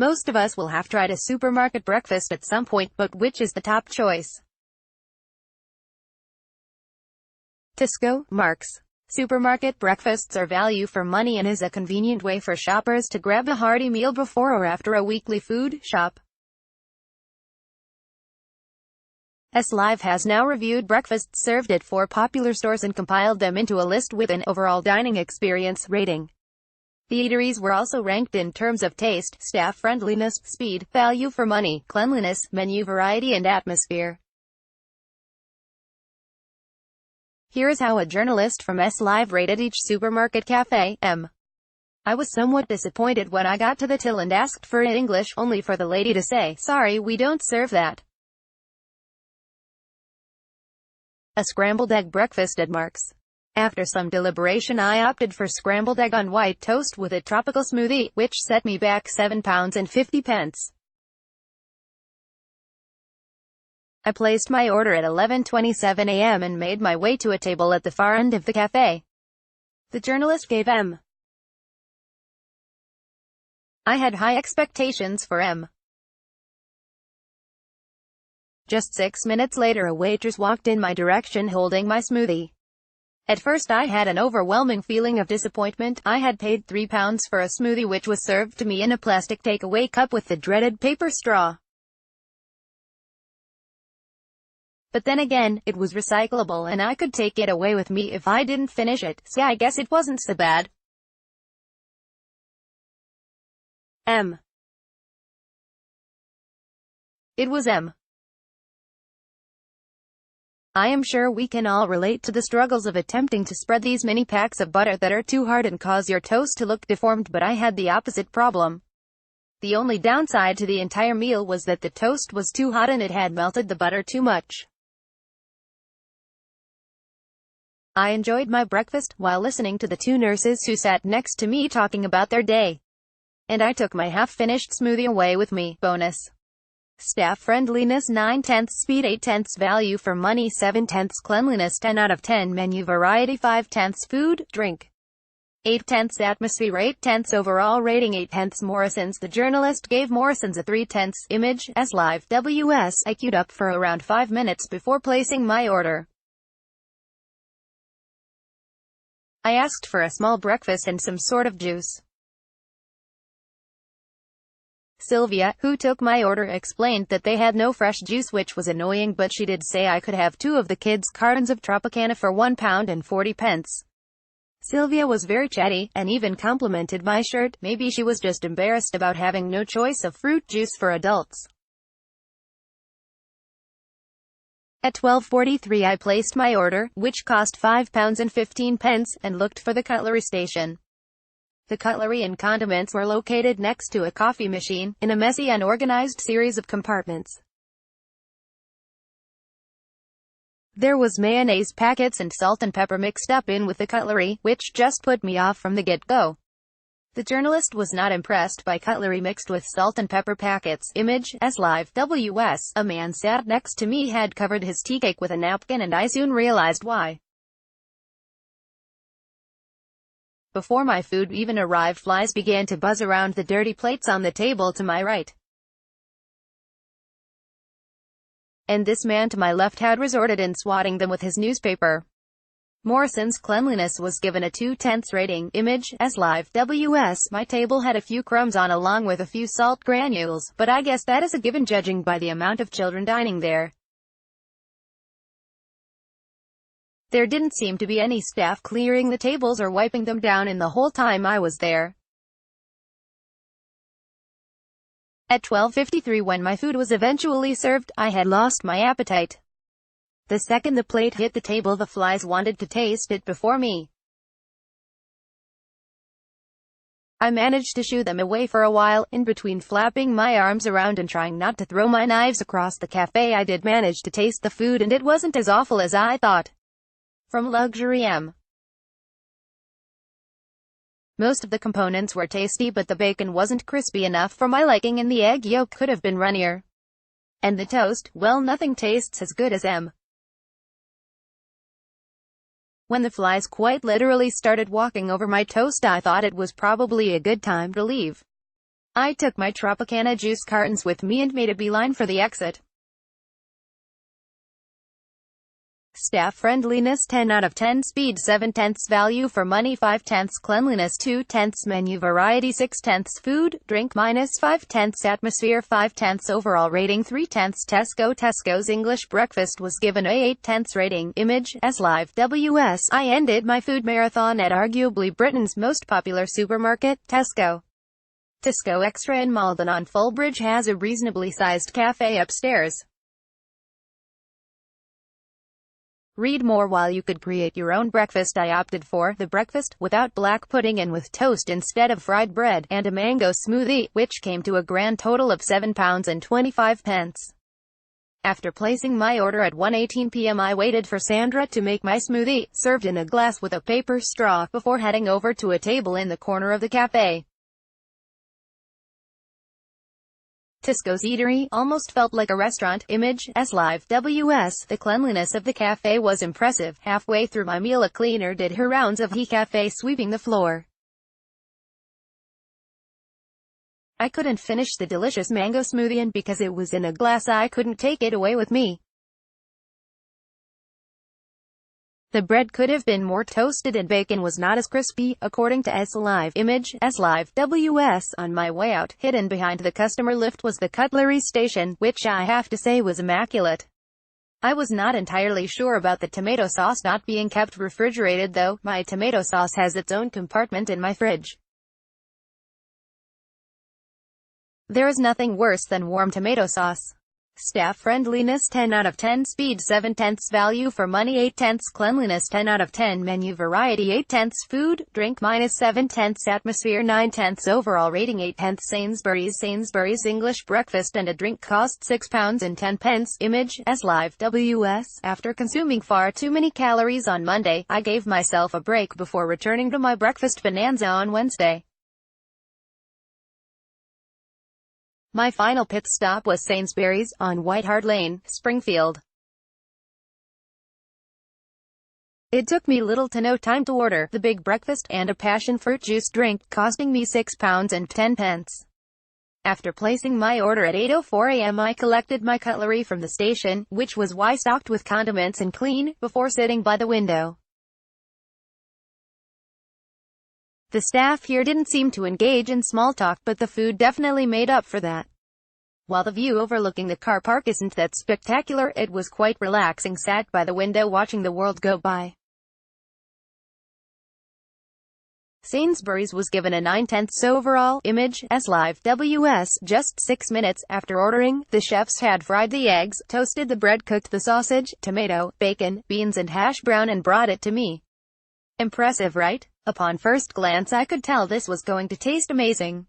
Most of us will have tried a supermarket breakfast at some point, but which is the top choice? Tesco, Marks. Supermarket breakfasts are value for money and is a convenient way for shoppers to grab a hearty meal before or after a weekly food shop. Live has now reviewed breakfasts served at 4 popular stores and compiled them into a list with an overall dining experience rating. The eateries were also ranked in terms of taste, staff friendliness, speed, value for money, cleanliness, menu variety and atmosphere. Here is how a journalist from Live rated each supermarket cafe. I was somewhat disappointed when I got to the till and asked for it in English, only for the lady to say, "Sorry, we don't serve that." A scrambled egg breakfast at Marks. After some deliberation I opted for scrambled egg on white toast with a tropical smoothie, which set me back £7.50. I placed my order at 11:27 a.m. and made my way to a table at the far end of the cafe. The journalist gave I had high expectations for Just 6 minutes later a waitress walked in my direction holding my smoothie. At first I had an overwhelming feeling of disappointment. I had paid £3 for a smoothie which was served to me in a plastic takeaway cup with the dreaded paper straw. But then again, it was recyclable and I could take it away with me if I didn't finish it, so I guess it wasn't so bad. It was I am sure we can all relate to the struggles of attempting to spread these mini packs of butter that are too hard and cause your toast to look deformed, but I had the opposite problem. The only downside to the entire meal was that the toast was too hot and it had melted the butter too much. I enjoyed my breakfast, while listening to the 2 nurses who sat next to me talking about their day. And I took my half-finished smoothie away with me. Bonus. Staff friendliness 9/10, speed 8/10, value for money 7/10, cleanliness 10 out of 10, menu variety 5/10, food, drink 8/10, atmosphere 8/10, overall rating 8/10. Morrisons. The journalist gave Morrisons a 3/10. Image, Live, WS. I queued up for around 5 minutes before placing my order. I asked for a small breakfast and some sort of juice. Sylvia, who took my order, explained that they had no fresh juice, which was annoying, but she did say I could have 2 of the kids' cartons of Tropicana for £1.40. Sylvia was very chatty, and even complimented my shirt. Maybe she was just embarrassed about having no choice of fruit juice for adults. At 12:43 I placed my order, which cost £5.15, and looked for the cutlery station. The cutlery and condiments were located next to a coffee machine, in a messy, unorganized series of compartments. There was mayonnaise packets and salt and pepper mixed up in with the cutlery, which just put me off from the get-go. The journalist was not impressed by cutlery mixed with salt and pepper packets. Image, Live, WS. A man sat next to me had covered his tea cake with a napkin and I soon realized why. Before my food even arrived, flies began to buzz around the dirty plates on the table to my right. And this man to my left had resorted in swatting them with his newspaper. Morrison's cleanliness was given a 2/10 rating. Image, Live, WS. My table had a few crumbs on along with a few salt granules, but I guess that is a given judging by the amount of children dining there. There didn't seem to be any staff clearing the tables or wiping them down in the whole time I was there. At 12:53 when my food was eventually served, I had lost my appetite. The second the plate hit the table, the flies wanted to taste it before me. I managed to shoo them away for a while. In between flapping my arms around and trying not to throw my knives across the cafe, I did manage to taste the food and it wasn't as awful as I thought. From Luxury Most of the components were tasty, but the bacon wasn't crispy enough for my liking and the egg yolk could have been runnier. And the toast, well, nothing tastes as good as When the flies quite literally started walking over my toast, I thought it was probably a good time to leave. I took my Tropicana juice cartons with me and made a beeline for the exit. Staff friendliness 10 out of 10, speed 7/10, value for money 5/10, cleanliness 2/10, menu variety 6/10, food, drink -5/10, atmosphere 5/10, overall rating 3/10, Tesco's English breakfast was given a 8/10 rating, image, as live, WS. I ended my food marathon at arguably Britain's most popular supermarket, Tesco. Tesco Extra in Malden on Fulbridge has a reasonably sized cafe upstairs. Read more. While you could create your own breakfast, I opted for the breakfast without black pudding and with toast instead of fried bread, and a mango smoothie, which came to a grand total of £7.25. After placing my order at 1:18 p.m. I waited for Sandra to make my smoothie, served in a glass with a paper straw, before heading over to a table in the corner of the cafe. Tesco's eatery almost felt like a restaurant, image, as live, WS. The cleanliness of the cafe was impressive. Halfway through my meal a cleaner did her rounds of the cafe sweeping the floor. I couldn't finish the delicious mango smoothie, and because it was in a glass I couldn't take it away with me. The bread could have been more toasted and bacon was not as crispy, according to S Live, image, as live, WS. On my way out, hidden behind the customer lift was the cutlery station, which I have to say was immaculate. I was not entirely sure about the tomato sauce not being kept refrigerated though. My tomato sauce has its own compartment in my fridge. There is nothing worse than warm tomato sauce. Staff friendliness 10 out of 10, speed 7/10, value for money 8/10, cleanliness 10 out of 10, menu variety 8/10, food, drink -7/10, atmosphere 9/10, overall rating 8/10, Sainsbury's English breakfast and a drink cost £6.10, image, as live, WS. After consuming far too many calories on Monday, I gave myself a break before returning to my breakfast bonanza on Wednesday. My final pit stop was Sainsbury's, on White Hart Lane, Springfield. It took me little to no time to order the big breakfast and a passion fruit juice drink, costing me £6.10. After placing my order at 8:04 a.m. I collected my cutlery from the station, which was stocked with condiments and clean, before sitting by the window. The staff here didn't seem to engage in small talk, but the food definitely made up for that. While the view overlooking the car park isn't that spectacular, it was quite relaxing. Sat by the window watching the world go by. Sainsbury's was given a 9/10 overall, image, as live, WS. Just 6 minutes after ordering, the chefs had fried the eggs, toasted the bread, cooked the sausage, tomato, bacon, beans and hash brown and brought it to me. Impressive, right? Upon first glance I could tell this was going to taste amazing.